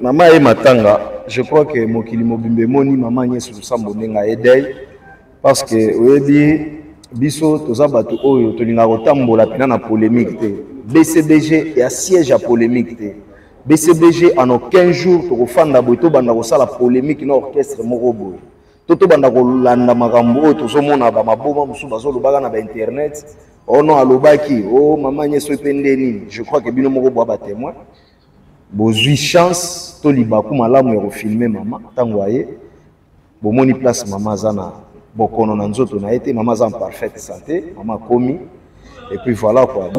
Maman et Matanga, je crois que Mokili Mobimbe Moni, maman Agnès Lusambo Nenga aidé parce que oui biso tozabato oyo tolinga kotambola pena na polémique te. BCBG et à siège à polémique te. BCBG en aucun jour to fanda boito banda ko sala polémique na orchestre moko boy. Toto banda ko landa makambo to zomona ba maboma musu bazolo baga na ba internet. Oh non alobaki, oh maman Agnès Opendeni, je crois que bino moko boa ba témoin. Bozui chance to libaku malamu ya filmer maman tango aye bomoni place maman zana bokono na nzoto na été maman en parfaite santé maman komi et puis voilà quoi.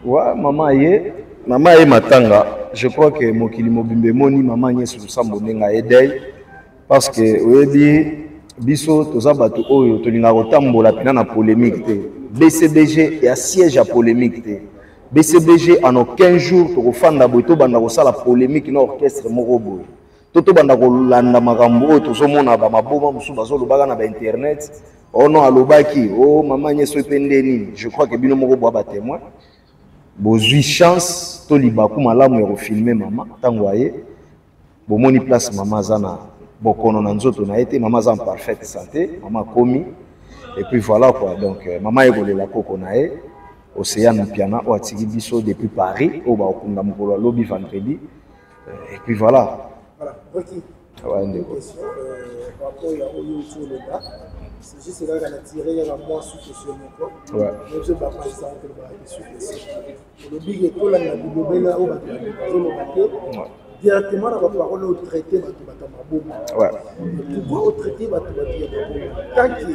Ouais, maman est matanga. je crois que mokili mobimbe moni maman Agnès Lusambo nenga edei parce que oyebi biso toza bato oyo tolinga kotambola pena na polémique te. BCBG et à siège à polémique te. BCBG en aucun jour tokofanda boy to banda kosala polémique na orchestre moko boy. Toto banda kolanda makambo oyo tozomona ba maboma musu bazolobaka na ba internet. Oh non alobaki, oh maman Agnès ependeni. Je crois que bino moko boa ba témoin. Bozui chance to libaku malamu ya filmer maman tango aye. Bomoni place maman zana bokono na nzoto na été maman en parfaite santé, maman komi. Et puis voilà quoi. Donc maman ekolela koko na ye. Océane Piana ou atigi biso depuis Paris au bakunda mukolo lobby vendredi. Et puis voilà. Voilà. OK. Ouais, une question par rapport à Oyo sur le bas. C'est juste là qu'on a tiré la moi sous sur mon corps. Ouais. Mais je pas par exemple que le bas est sur le big et tout là la bibobela au bas le directement dans la parole au traité battu ouais. Pourquoi au traité battu tant que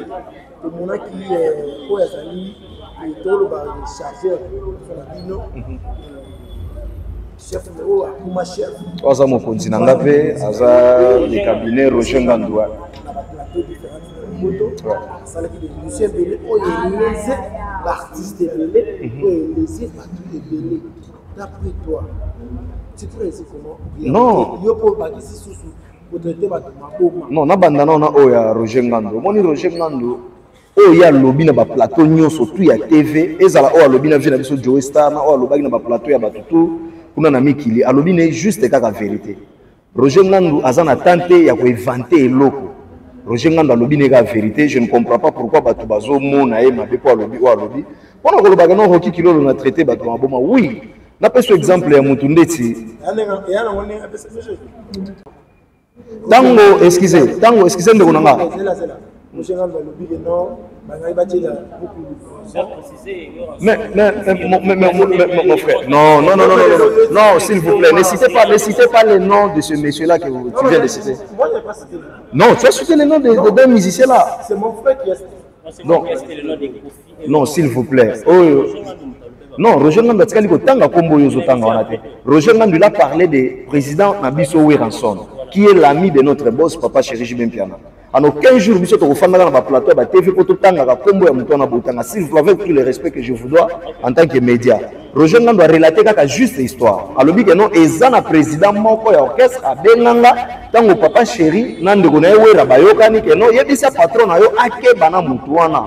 le monde qui au yazali et tout le bas chargeur sur la bino chef de haut à chef oza mokonzi na ngape aza le cabinet Roger Ngandouwa ça veut dire que Lucien Belé oh il laissé l'artiste Belé oh il laissé Patrick Belé d'après toi tu précises comment non yo pour baki si sous pour traiter ba maboma non na banda na oya Roger Ngando moni Roger Ngando o ya lobby na ba plateau nyonso tout ya TV ezala o lobby na vie na biso Joe Star na o lobby na ba plateau ya batutu kuna na mikili alobi ne juste kaka vérité. Roger Ngando azana tante ya ko inventer eloko. Roger Ngando alobi ne ka vérité, je ne comprends pas pourquoi batu bazo mona e mabe ko alobi o alobi. Pona ko lobaga no hoki kilolo na traiter batu maboma. Oui. Na peso exemple ya mutu ndeti. Tango excusez ndeko nanga. Roger Ngando alobi que non, bangai batela beaucoup. Mais mon frère, non, s'il vous plaît, ne citez pas le nom de ce monsieur-là que tu viens de citer. Moi, je n'ai pas cité. Non, tu as cité le nom de deux musiciens-là. C'est mon frère qui a cité. Non, s'il vous plaît. Oh, non, Roger Ngando a dit Roger Ngando a parlé du président Nabiso Weranson, qui est l'ami de notre boss, Papa Chéri Jibin Piana. En aucun jour, nous sommes dans le plateau, la TV, pour tout le temps, s'il vous plaît, avec tout le respect que je vous dois en tant que média. Roger Ngando a relaté la juste histoire. Alors, il y a un président moko ya orchestre à Benanga, tant que Papa Chéri, Nando Gonaïwe, Rabayokani, que non, il y a des patrons, il y a des bana mutuana.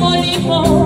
Molimo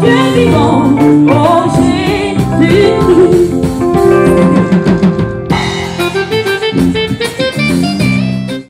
Dieu vivant,